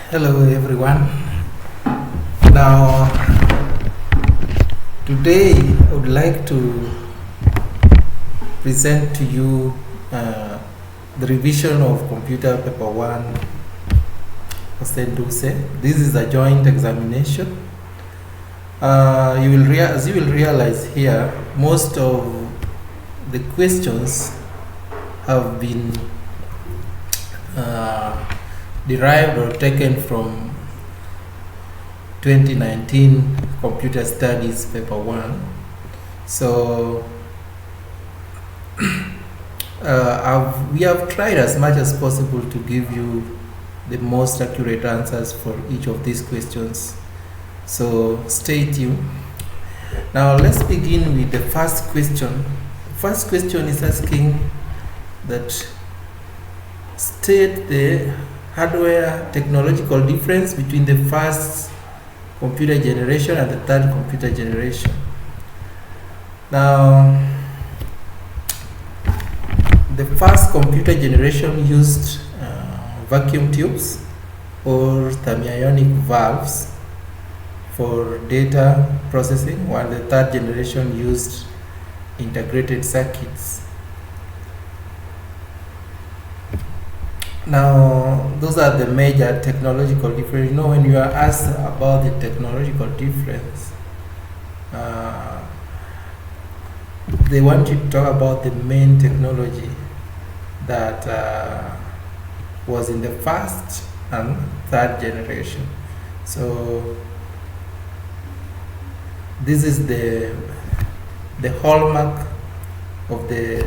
Hello everyone. Now today I would like to present to you the revision of Computer Paper 1 Duse. This is a joint examination. As you will realize here, most of the questions have been derived or taken from 2019 Computer Studies Paper 1. So we have tried as much as possible to give you the most accurate answers for each of these questions. So stay tuned. Now let's begin with the first question. The first question is asking that state the hardware technological difference between the first computer generation and the third computer generation. Now, the first computer generation used vacuum tubes or thermionic valves for data processing, while the third generation used integrated circuits. Now, those are the major technological differences. You know, when you are asked about the technological difference, they want you to talk about the main technology that was in the first and third generation. So, this is the hallmark of the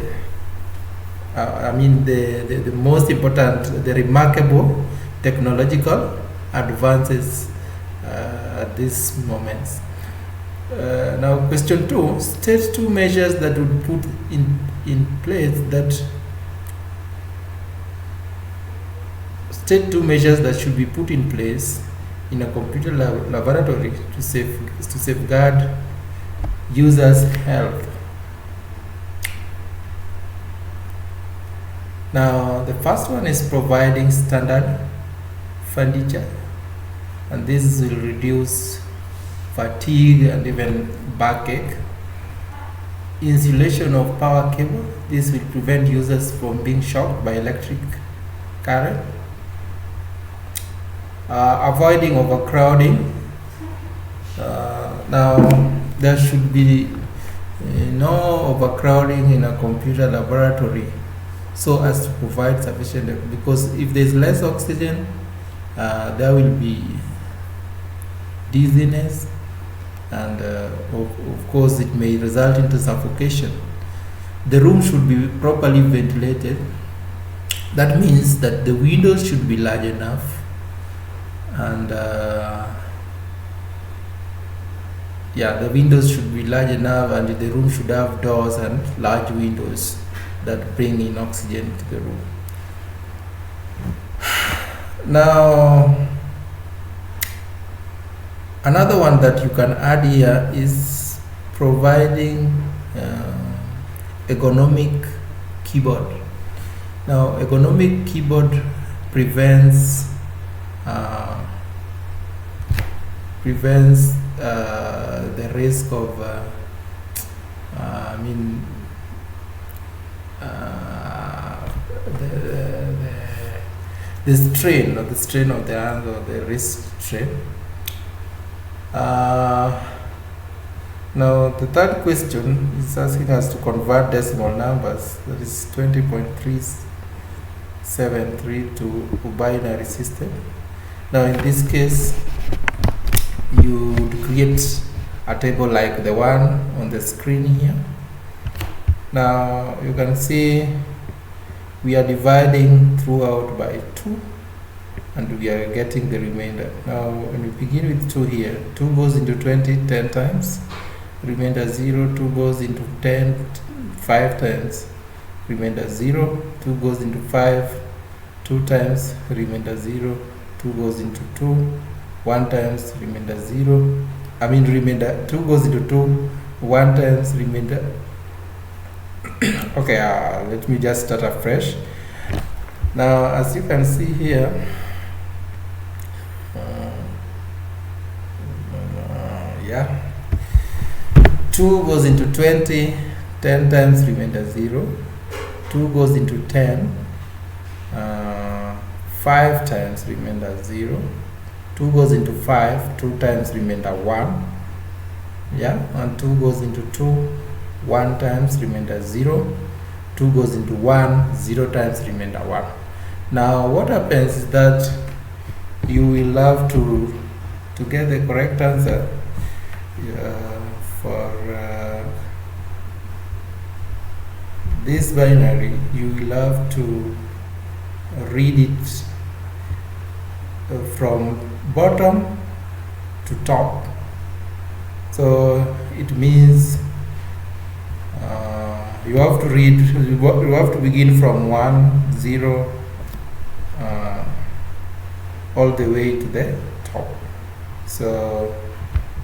the most important, the remarkable technological advances at these moments. Now, question 2, state two measures that would put in place that state two measures that should be put in place in a computer laboratory to safeguard users' health. Now, the first one is providing standard furniture, and this will reduce fatigue and even backache. Insulation of power cable, this will prevent users from being shocked by electric current. Avoiding overcrowding. Now, there should be no overcrowding in a computer laboratory, so as to provide sufficient, because if there's less oxygen, there will be dizziness, and of course it may result into suffocation. The room should be properly ventilated. That means that the windows should be large enough, and the windows should be large enough, and the room should have doors and large windows that bring in oxygen to the room. Now, another one that you can add here is providing ergonomic keyboard. Now, ergonomic keyboard prevents the risk of the strain of the hand, or the wrist strain. Now, the third question is asking us to convert decimal numbers, that is 20.373 to binary system. Now, in this case, you would create a table like the one on the screen here. Now, you can see we are dividing throughout by 2, and we are getting the remainder. Now, when we begin with 2 here, 2 goes into 20 10 times, remainder 0. 2 goes into 10 5 times, remainder 0. 2 goes into 5 2 times, remainder 0. 2 goes into 2 1 times, remainder 0. Remainder 2 goes into 2 1 times, remainder. Okay, let me just start afresh. Now, as you can see here, Yeah, 2 goes into 20, 10 times remainder 0. 2 goes into 10, 5 times remainder 0. 2 goes into 5, 2 times remainder 1. Yeah, and 2 goes into 2, 1 times remainder 0. 2 goes into 1, 0 times remainder 1. Now what happens is that you will have to get the correct answer for this binary. You will have to read it from bottom to top. So it means you have to read, you have to begin from 1, 0, all the way to the top. So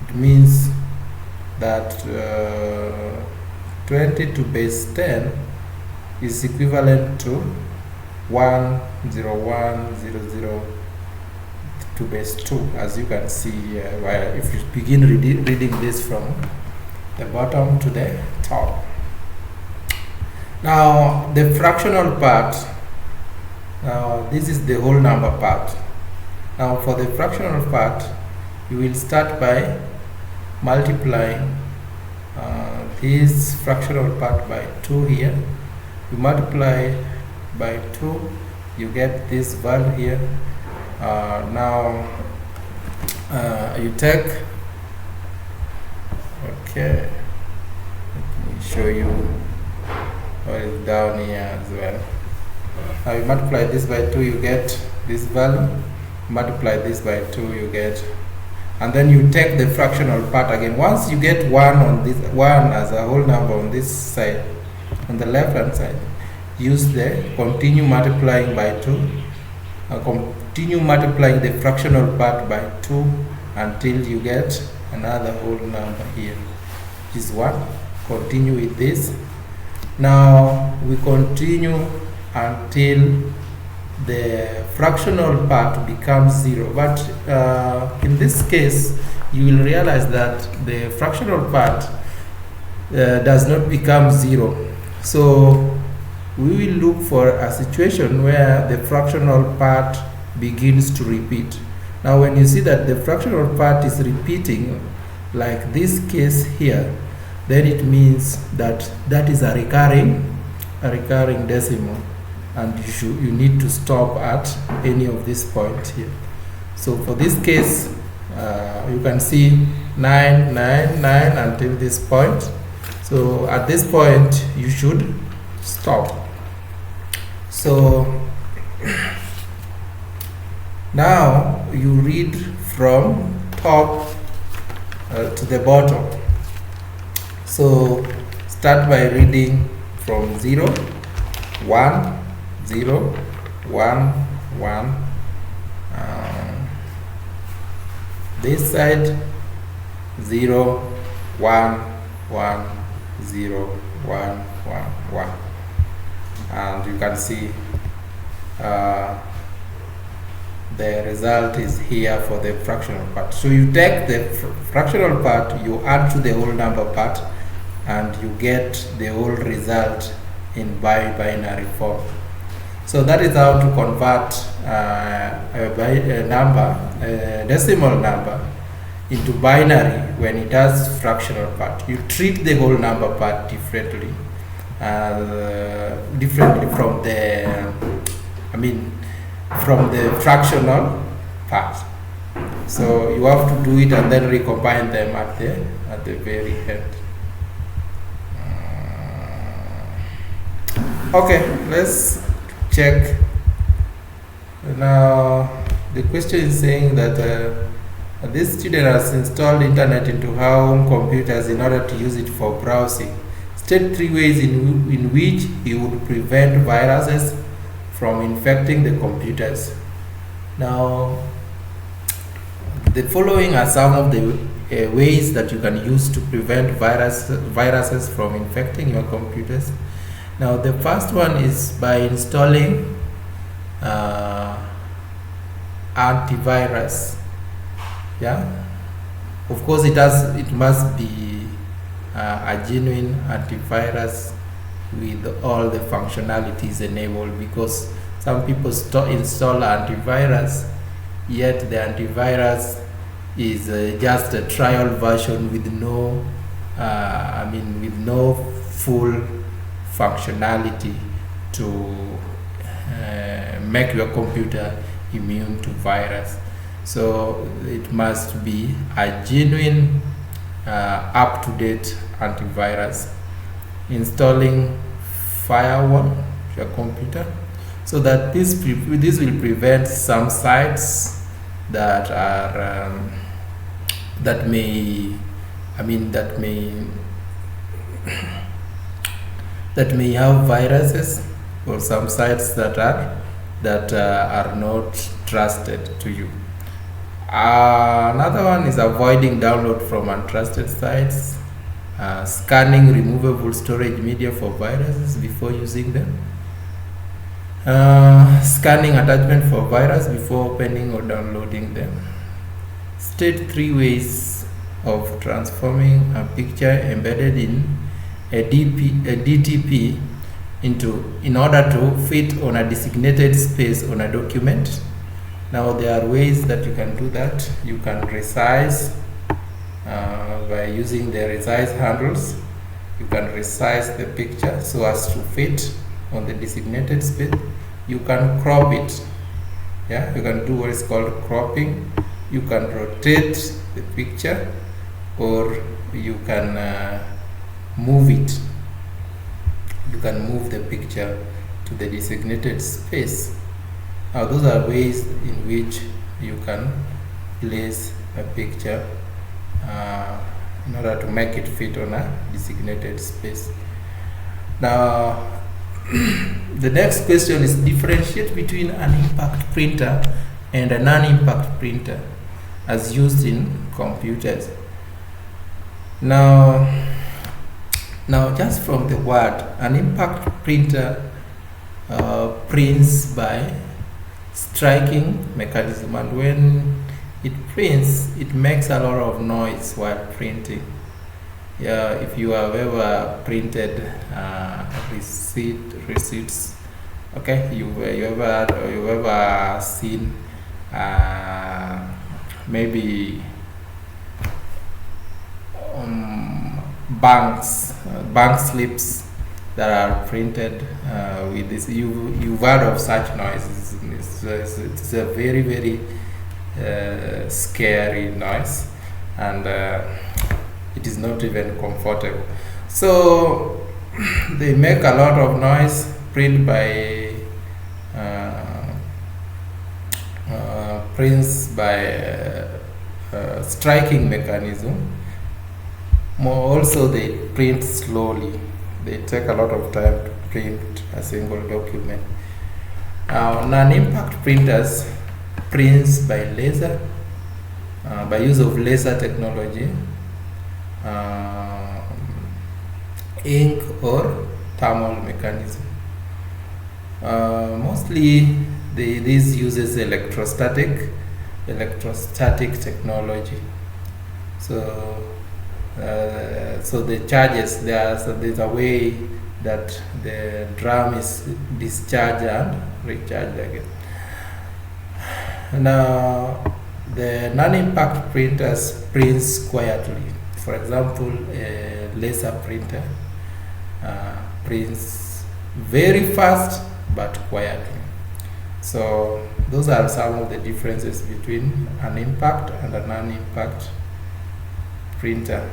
it means that 20 to base 10 is equivalent to 1, 0, 1, 0, 0 to base 2, as you can see if you begin reading this from the bottom to the top. Now the fractional part, now this is the whole number part. Now for the fractional part, you will start by multiplying this fractional part by 2 here. You multiply by 2, you get this value here. Now you take, okay, let me show you what is down here as well. Now you multiply this by 2, you get this value. Multiply this by 2, you get, and then you take the fractional part again. Once you get 1 on this, 1 as a whole number on this side, on the left hand side, use the continue multiplying by 2, continue multiplying the fractional part by 2 until you get another whole number here, which is 1. Continue with this. Now we continue until the fractional part becomes 0, but in this case you will realize that the fractional part does not become 0. So we will look for a situation where the fractional part begins to repeat. Now when you see that the fractional part is repeating, like this case here, then it means that that is a recurring decimal, and you need to stop at any of these points here. So for this case, you can see 9, 9, 9 until this point. So at this point you should stop. So now you read from top to the bottom. So start by reading from 0, 1, 0, 1, 1. This side 0, 1, 1, 0, 1, 1, 1. And you can see the result is here for the fractional part. So you take the fractional part, you add to the whole number part, and you get the whole result in binary form. So that is how to convert a decimal number into binary when it has fractional part. You treat the whole number part differently, from the fractional part. So you have to do it and then recombine them at the very end. Okay, let's check. Now the question is saying that this student has installed internet into home computers in order to use it for browsing. State 3 ways in which he would prevent viruses from infecting the computers. Now the following are some of the ways that you can use to prevent viruses from infecting your computers. Now the first one is by installing antivirus. Yeah, of course it must be a genuine antivirus with all the functionalities enabled, because some people install antivirus, yet the antivirus is just a trial version with no with no full functionality to make your computer immune to virus. So it must be a genuine up-to-date antivirus. Installing firewall to your computer, so that this will prevent some sites that are that may have viruses, or some sites that are not trusted to you. Another one is avoiding download from untrusted sites. Scanning removable storage media for viruses before using them. Scanning attachment for virus before opening or downloading them. State 3 ways of transforming a picture embedded in a DTP in order to fit on a designated space on a document. Now there are ways that you can do that. You can resize by using the resize handles. You can resize the picture so as to fit on the designated space. You can crop it. Yeah, you can do what is called cropping. You can rotate the picture, or you can move it. You can move the picture to the designated space. Now those are ways in which you can place a picture in order to make it fit on a designated space. Now the next question is differentiate between an impact printer and a non-impact printer as used in computers. Now just from the word, an impact printer prints by striking mechanism, and when it prints, it makes a lot of noise while printing. Yeah, if you have ever printed receipts, okay, you've ever seen maybe bank slips that are printed with this. You've heard of such noises. It's a very, very scary noise, and it is not even comfortable. So they make a lot of noise, print by striking mechanism. More also, they print slowly. They take a lot of time to print a single document. Non-impact printers prints by laser, by use of laser technology, ink or thermal mechanism. Mostly this uses electrostatic technology. So the charges there's a way that the drum is discharged and recharged again. Now the non-impact printers prints quietly. For example, a laser printer prints very fast but quietly. So those are some of the differences between an impact and a non-impact printer.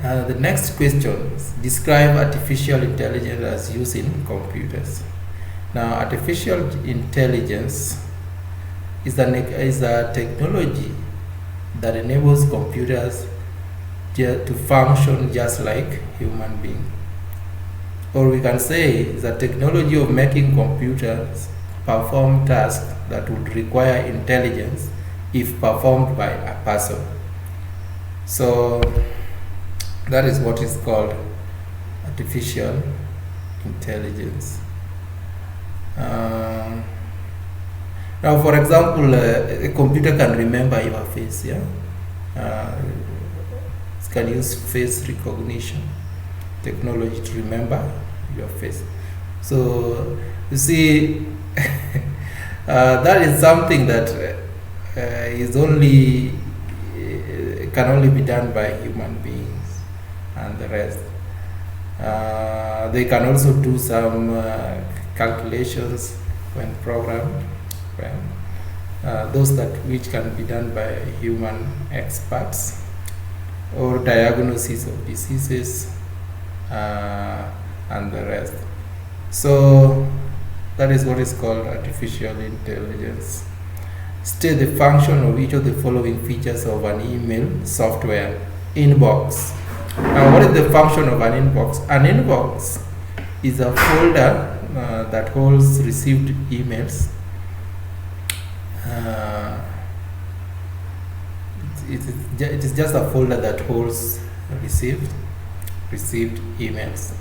The next question is, describe artificial intelligence as used in computers. Now, artificial intelligence is a technology that enables computers to function just like human beings. Or we can say it's a technology of making computers perform tasks that would require intelligence if performed by a person. So that is what is called artificial intelligence. Now Now, for example, a computer can remember your face. Yeah, it can use face recognition technology to remember your face. So you see, that is something that is only can only be done by human beings, and the rest. They can also do some calculations when programmed. Well, those that which can be done by human experts, or diagnosis of diseases, and the rest. So that is what is called artificial intelligence. State the function of each of the following features of an email software. Inbox. Now, what is the function of an inbox? An inbox is a folder that holds received emails. It is just a folder that holds received emails.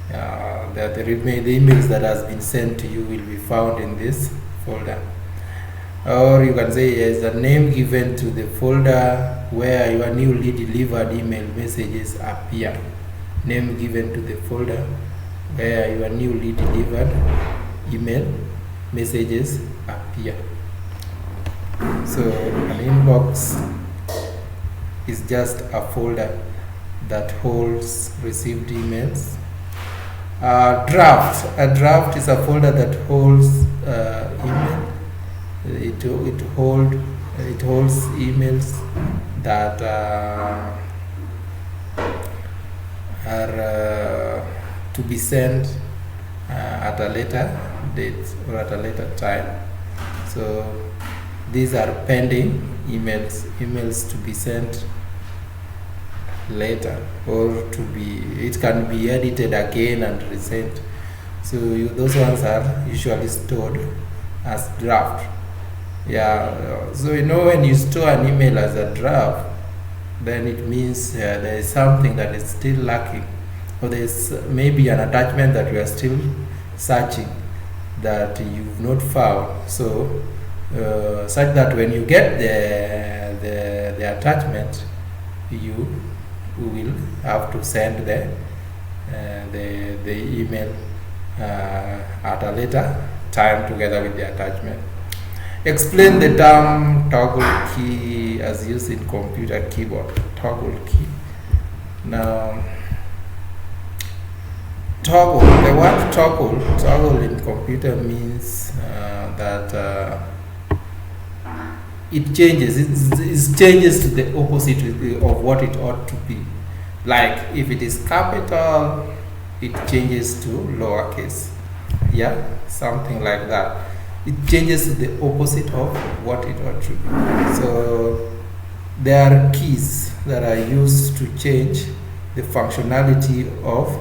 The emails that has been sent to you will be found in this folder. Or you can say is a name given to the folder where your newly delivered email messages appear. Name given to the folder where your newly delivered email messages appear. So an inbox is just a folder that holds received emails. A draft is a folder that holds email. It holds emails that are to be sent at a later date or at a later time. So these are pending emails to be sent later, or it can be edited again and resent. So those ones are usually stored as draft. Yeah, so when you store an email as a draft, then it means there is something that is still lacking, or there's maybe an attachment that you are still searching that you've not found. So such that when you get the attachment, you will have to send the email at a later time together with the attachment. Explain the term toggle key as used in computer keyboard. Toggle key. Now, the word toggle in computer means that it changes. It changes to the opposite of what it ought to be. Like if it is capital, it changes to lowercase. Yeah, something like that. It changes to the opposite of what it ought to be. So there are keys that are used to change the functionality of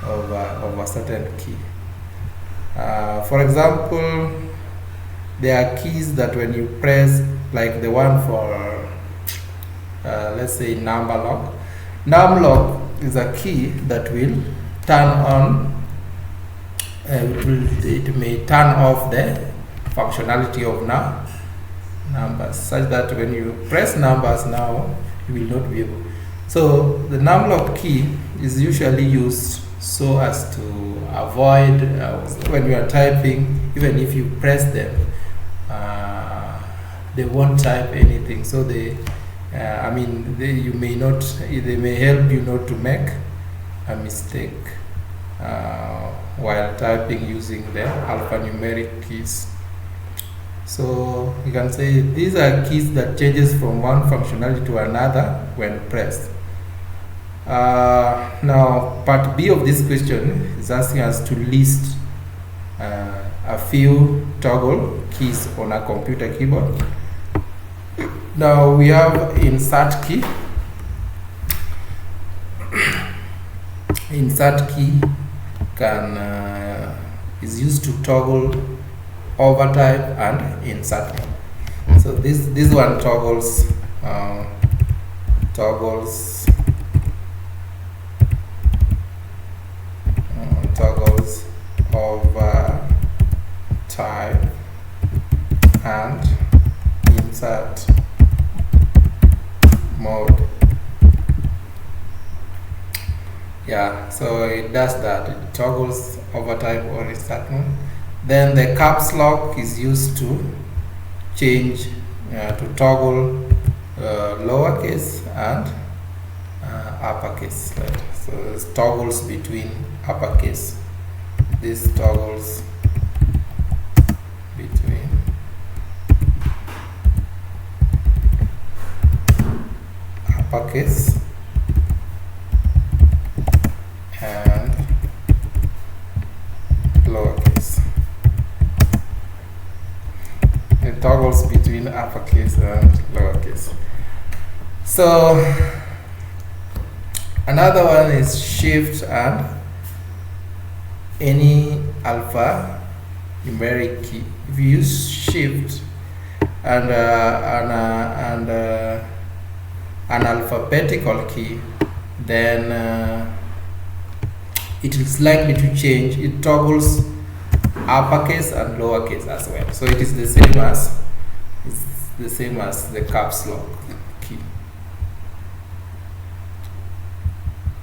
a certain key. For example, there are keys that when you press, like the one for let's say numlock. Numlock is a key that will turn on. It may turn off the functionality of numbers, such that when you press numbers now, you will not be able. So the numlock key is usually used so as to avoid when you are typing, even if you press them, they won't type anything. So they may help you not to make a mistake while typing using the alphanumeric keys. So you can say these are keys that changes from one functionality to another when pressed. Now part B of this question is asking us to list a few toggle keys on a computer keyboard. Now we have insert key. Insert key is used to toggle overtype and insert. So this one toggles overtype insert mode. Yeah, so it does that. It toggles overtype or insert mode. Then the caps lock is used to change to toggle lowercase and uppercase letter. So it toggles between uppercase. This toggles between uppercase and lowercase. It toggles between uppercase and lowercase. So another one is shift and any alphanumeric key. If you use shift and an alphabetical key, then it is likely to change. It toggles uppercase and lowercase as well. So it is the same as the caps lock key.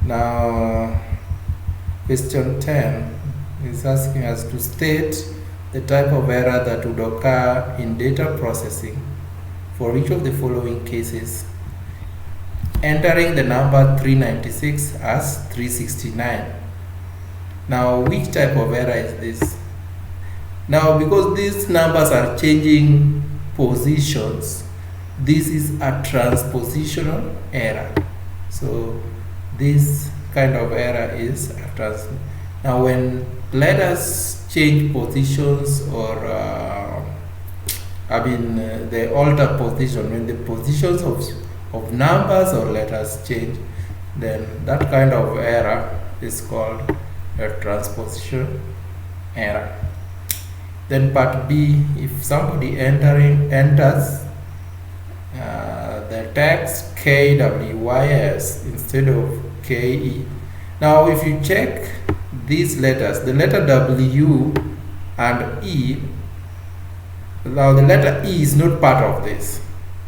Now, question 10 is asking us to state the type of error that would occur in data processing for each of the following cases: entering the number 396 as 369. Now, which type of error is this? Now, because these numbers are changing positions, this is a transpositional error. So this kind of error is a Now, when letters change positions or they alter position, when the positions of numbers or letters change, then that kind of error is called a transposition error. Then part B, if somebody enters the text KWYS instead of KE. Now if you check these letters, the letter W and E, now the letter E is not part of this,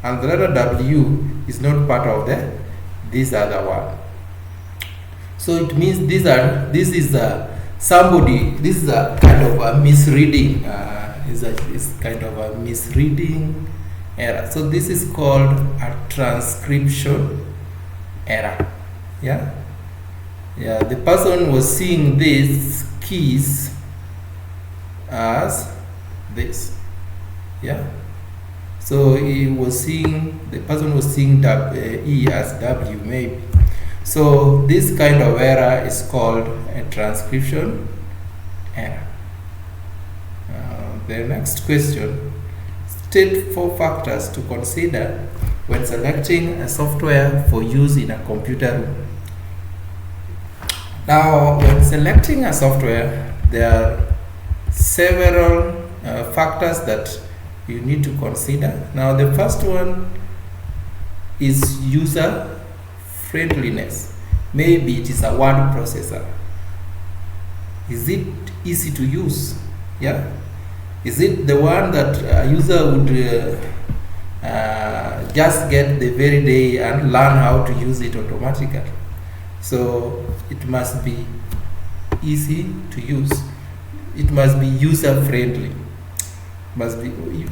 and the letter W is not part of this other one. So it means this is a kind of a misreading. Is kind of a misreading error. So this is called a transcription error. Yeah. The person was seeing these keys as this. Yeah. So the person was seeing E as W maybe. So this kind of error is called a transcription error. The next question: state 4 factors to consider when selecting a software for use in a computer room. Now, when selecting a software, there are several factors that you need to consider. Now, the first one is user friendliness. Maybe it is a word processor. Is it easy to use? Yeah. Is it the one that a user would just get the very day and learn how to use it automatically? So it must be easy to use. It must be user friendly.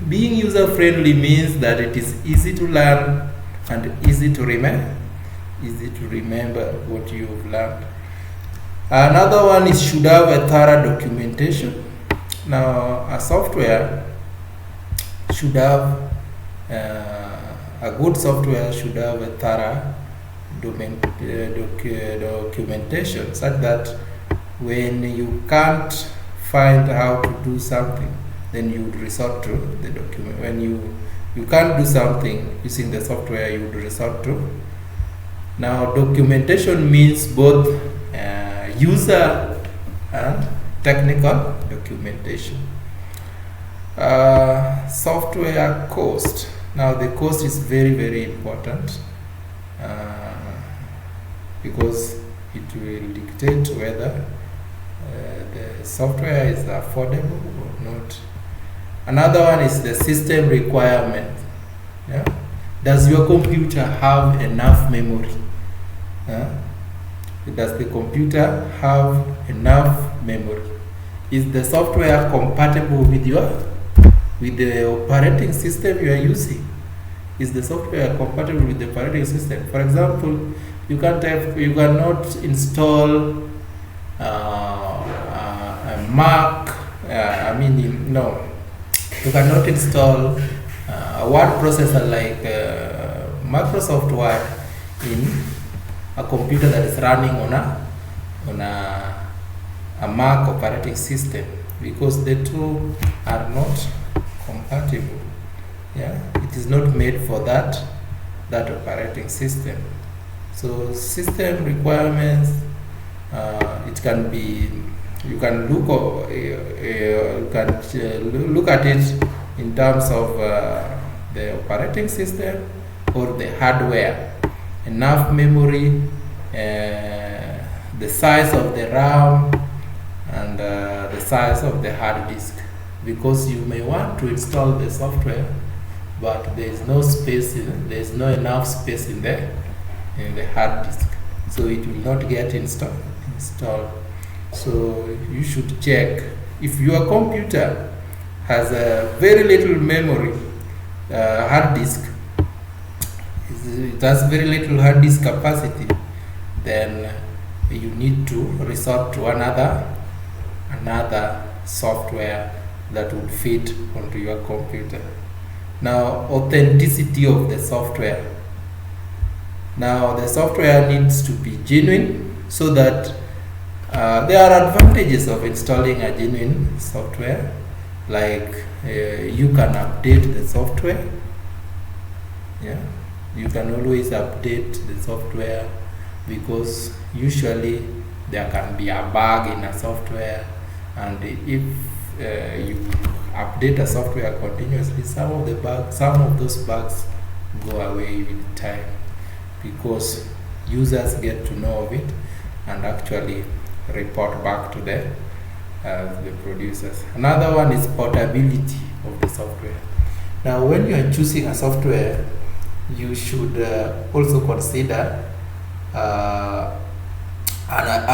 Being user friendly means that it is easy to learn and easy to remember. Easy to remember what you've learned. Another one is should have a thorough documentation. Now, a software should have a good software should have a thorough documentation, such that when you can't find how to do something, then you would resort to the document. When you can't do something using the software, you would resort to. Now, documentation means both user and technical documentation. Software cost. Now, the cost is very, very important because it will dictate whether the software is affordable or not. Another one is the system requirement. Yeah? Does your computer have enough memory? Does the computer have enough memory? Is the software compatible with the operating system you are using? Is the software compatible with the operating system? For example, you cannot install a Mac. You cannot install a word processor like Microsoft Word in a computer that is running on a Mac operating system, because the two are not compatible. Yeah, it is not made for that operating system. So system requirements, it can be, you can look at it in terms of the operating system or the hardware, enough memory, the size of the RAM, and the size of the hard disk, because you may want to install the software, but there is no space, there is not enough space in the hard disk, so it will not get installed. So you should check if your computer has a very little memory, hard disk. It has very little hard disk capacity, then you need to resort to another software that would fit onto your computer. Now, authenticity of the software. Now, the software needs to be genuine, so that there are advantages of installing a genuine software, like you can update the software. Yeah, you can always update the software, because usually there can be a bug in a software, and if you update a software continuously, some of those bugs go away with time, because users get to know of it and actually report back to the producers. Another one is portability of the software. Now, when you are choosing a software, you should also consider an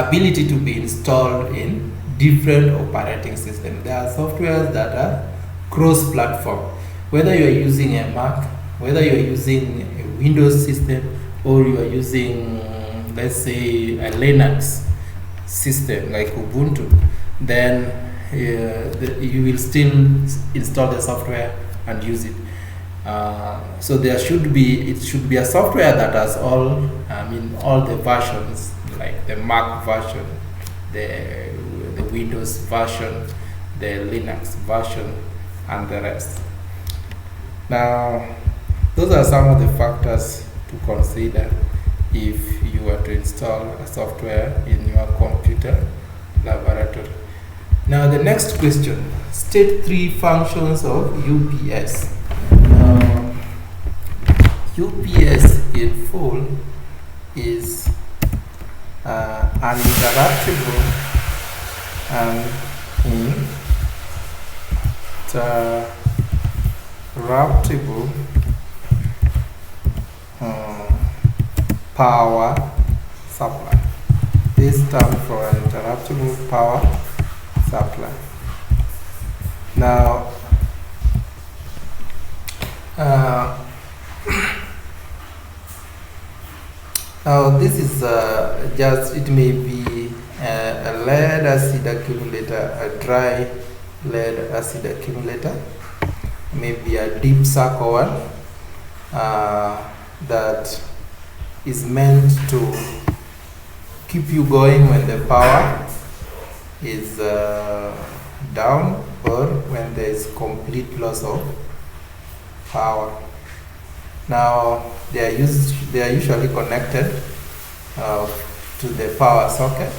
ability to be installed in different operating systems. There are softwares that are cross-platform. Whether you are using a Mac, whether you are using a Windows system, or you are using, let's say, a Linux system like Ubuntu, then you will still install the software and use it. So it should be a software that has all the versions, like the Mac version, the Windows version, the Linux version, and the rest. Now, those are some of the factors to consider if you were to install a software in your computer laboratory. Now, the next question: state 3 functions of UPS. UPS in full is an interruptible power supply. This stands for an interruptible power supply. Now, now this is it may be a lead acid accumulator, a dry lead acid accumulator, maybe a deep circle one that is meant to keep you going when the power is down, or when there is complete loss of power. Now, they are usually connected to the power socket,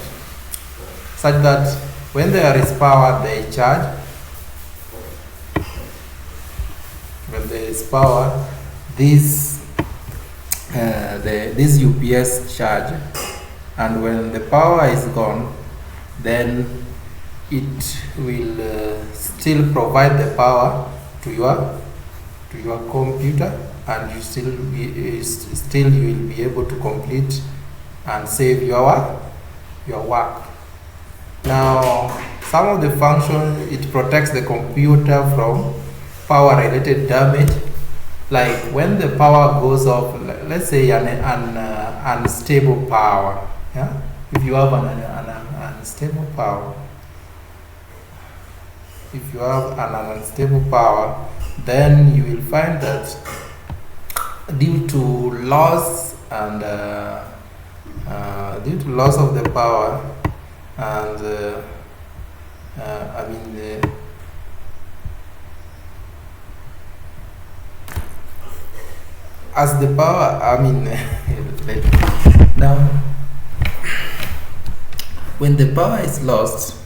such that when there is power, they charge. When there is power, this UPS charge, and when the power is gone, then it will still provide the power to your computer, and you still you will be able to complete and save your work. Now, some of the functions, it protects the computer from power related damage, like when the power goes off, let's say an unstable power. Yeah, if you have an unstable power, then you will find that due to loss and due to loss of the power, and as the power, now when the power is lost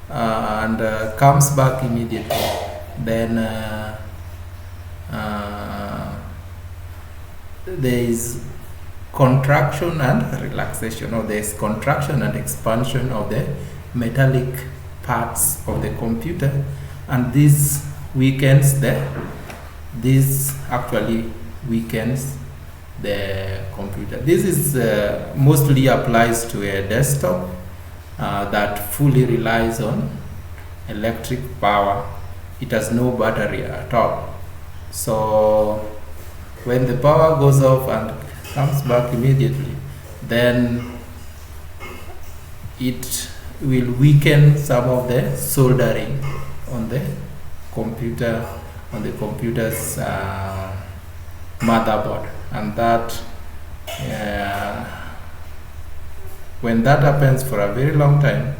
and comes back immediately, then there is contraction and relaxation, or there is contraction and expansion of the metallic parts of the computer, and this actually weakens the computer. This is mostly applies to a desktop that fully relies on electric power. It has no battery at all. So when the power goes off and comes back immediately, then it will weaken some of the soldering on the computer's motherboard, and that when that happens for a very long time,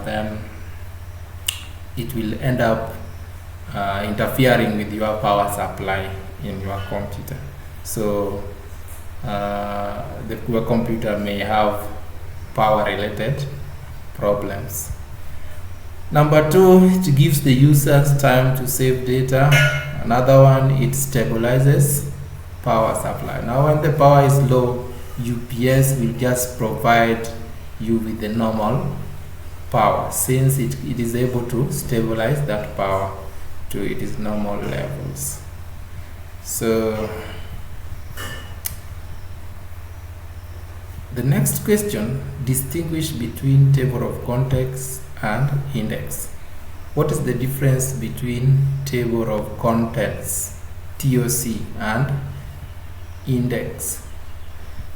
then it will end up interfering with your power supply in your computer. So your computer may have power related problems. Number 2, it gives the users time to save data. Another one, it stabilizes power supply. Now when the power is low, UPS will just provide you with the normal power, since it is able to stabilize that power to its normal levels. So the next question, distinguish between table of contents and index. What is the difference between table of contents, TOC, and index?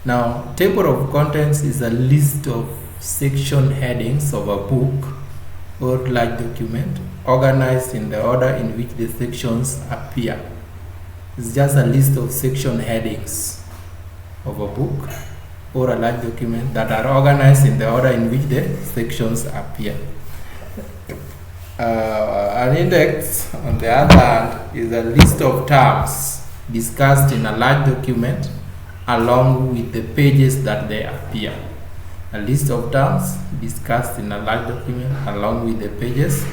Now, table of contents is a list of section headings of a book or large document organized in the order in which the sections appear. It's just a list of section headings of a book or a large document that are organized in the order in which the sections appear. An index, on the other hand, is a list of terms discussed in a large document along with the pages that they appear. A list of terms discussed in a large document along with the pages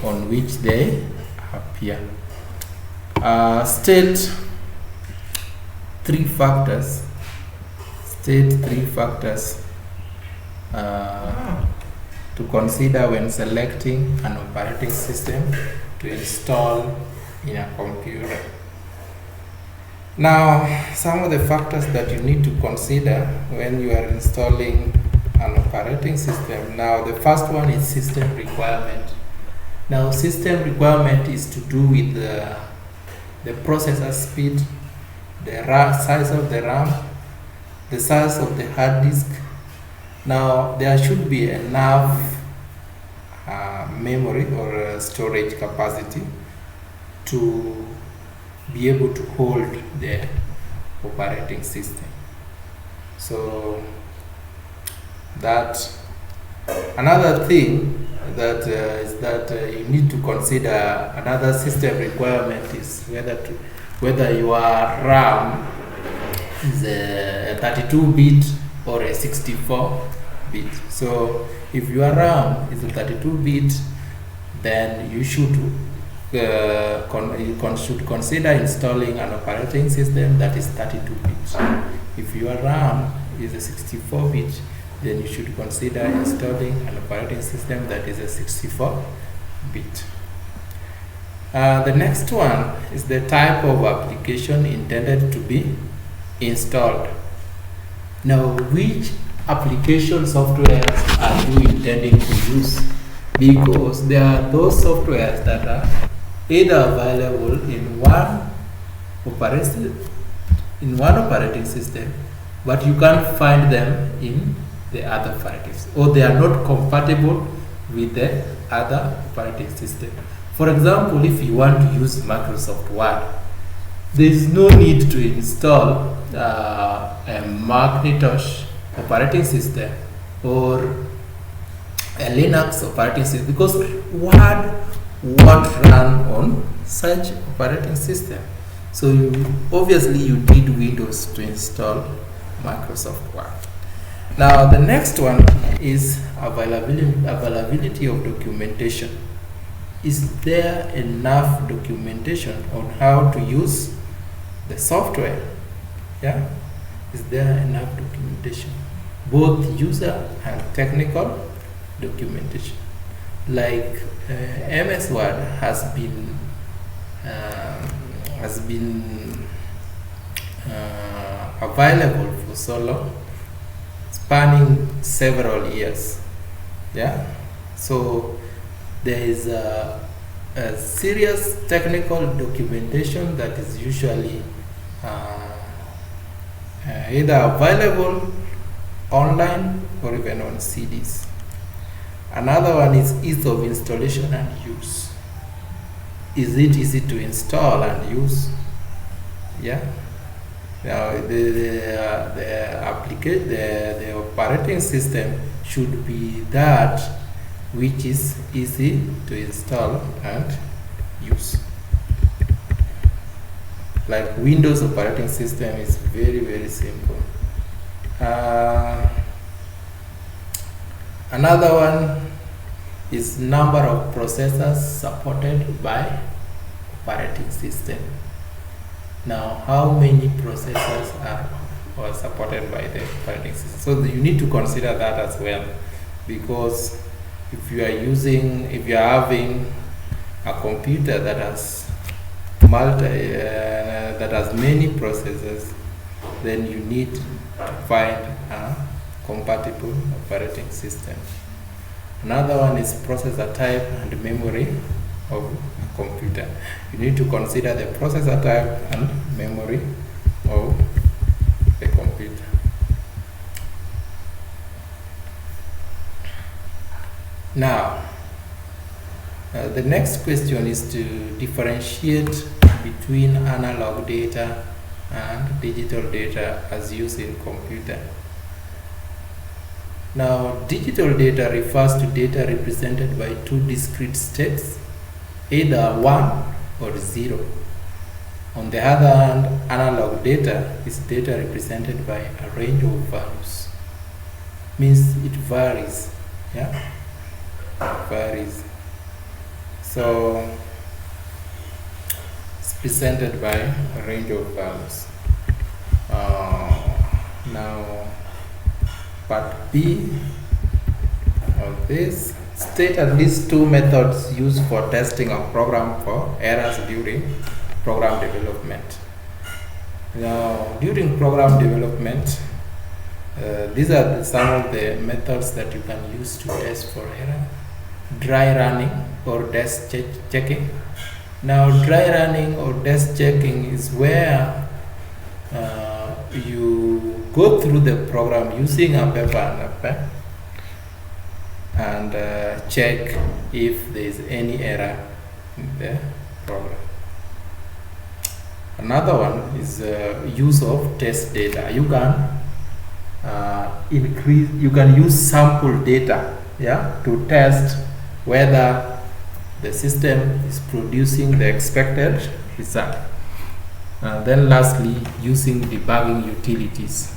on which they appear. State three factors to consider when selecting an operating system to install in a computer. Now, some of the factors that you need to consider when you are installing an operating system. Now, the first one is system requirement. Now, system requirement is to do with the processor speed, the size of the RAM, the size of the hard disk. Now, there should be enough memory or storage capacity to be able to hold the operating system. So that another thing that is that you need to consider, another system requirement is whether your RAM is a 32-bit or a 64-bit. So if your RAM is a 32-bit, then you should consider installing an operating system that is 32-bit. If your RAM is a 64-bit, then you should consider installing an operating system that is a 64-bit. The next one is the type of application intended to be installed. Now, which application softwares are you intending to use? Because there are those softwares that are either available in one operating system, but you can't find them in the other operating system, or they are not compatible with the other operating system. For example, if you want to use Microsoft Word, there is no need to install a Macintosh operating system or a Linux operating system, because Word won't run on such operating system. So obviously you need Windows to install Microsoft Word. Now the next one is availability of documentation. Is there enough documentation on how to use the software? Yeah, is there enough documentation, both user and technical documentation? Like MS Word has been available for so long, spanning several years. Yeah, so there is a serious technical documentation that is usually either available online or even on CDs. Another one is ease of installation and use. Is it easy to install and use? Yeah. Now the operating system should be that which is easy to install and use. Like Windows operating system is very, very simple. Another one is number of processors supported by operating system. Now, how many processors are supported by the operating system? So you need to consider that as well, because if you are having a computer that has many processors, then you need to find a compatible operating system. Another one is processor type and memory of a computer. You need to consider the processor type and memory of the computer. Now, the next question is to differentiate between analog data and digital data as used in computer. Now, digital data refers to data represented by two discrete states, either 1 or 0. On the other hand, analog data is data represented by a range of values. Means it varies. Yeah? It varies. So it's presented by a range of values. Now, part B of this, state at least two methods used for testing a program for errors during program development. Now, during program development, these are some of the methods that you can use to test for error. Dry running or desk checking. Now, dry running or desk checking is where you go through the program using a paper and a pen and check if there is any error in the program. Another one is use of test data. You can use sample data, yeah, to test whether the system is producing the expected result. Then lastly, using debugging utilities.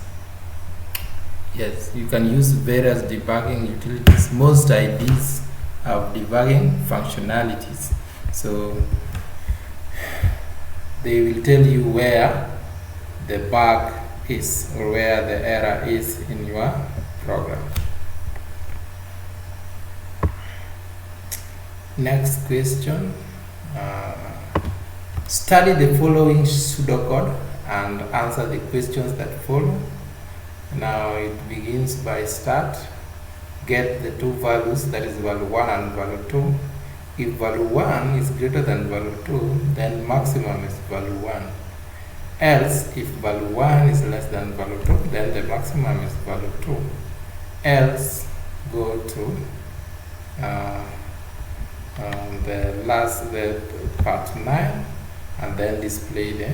Yes, you can use various debugging utilities. Most IDs have debugging functionalities. So they will tell you where the bug is or where the error is in your program. Next question. Study the following pseudocode and answer the questions that follow. Now it begins by start. Get the two values, that is value 1 and value 2. If value 1 is greater than value 2, then maximum is value 1. Else, if value 1 is less than value 2, then the maximum is value 2. Else, go to the part 9 and then display the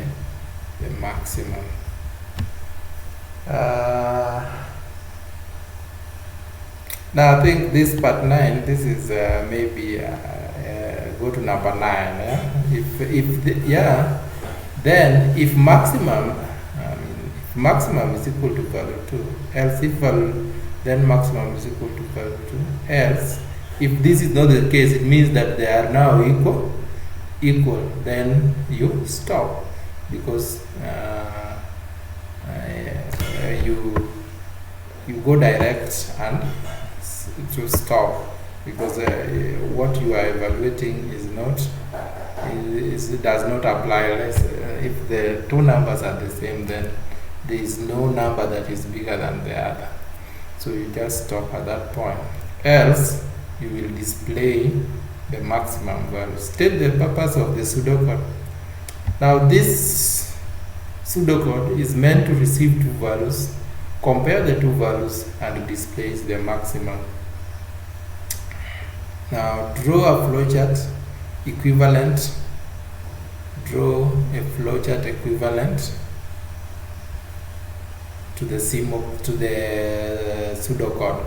maximum. Now I think this part 9, this is maybe go to number 9. Then if maximum, if maximum is equal to value 2, else if value, then maximum is equal to value 2. Else, if this is not the case, it means that they are now equal. Then you stop, because you go direct and to stop, because what you are evaluating is not it does not apply unless if the two numbers are the same, then there is no number that is bigger than the other. So you just stop at that point. Else you will display the maximum value. State the purpose of the pseudocode. Now this pseudocode is meant to receive two values, compare the two values, and displays the maximum. Now draw a flowchart equivalent. Draw a flowchart equivalent to the pseudocode.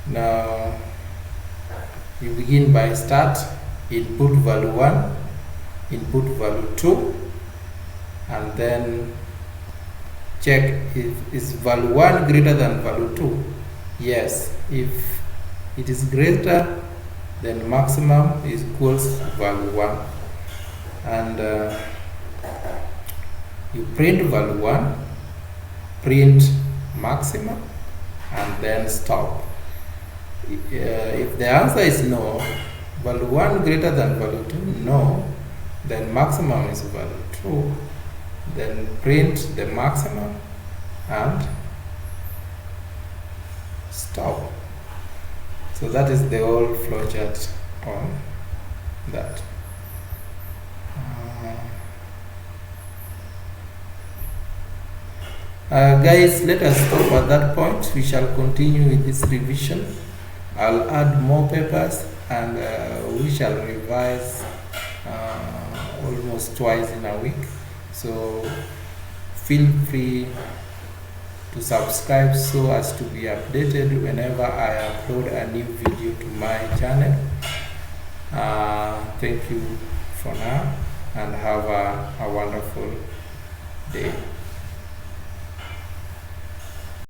Now you begin by start, input value 1, input value 2, and then check if is value 1 greater than value 2. Yes, if it is greater, then maximum is equals value 1, and you print value 1, print maximum, and then stop. If the answer is no, value 1 greater than value 2, no, then maximum is value 2, then print the maximum and stop. So that is the whole flowchart on that. Guys, let us stop at that point. We shall continue with this revision. I'll add more papers, and we shall revise almost twice in a week. So feel free to subscribe so as to be updated whenever I upload a new video to my channel. Thank you for now, and have a wonderful day.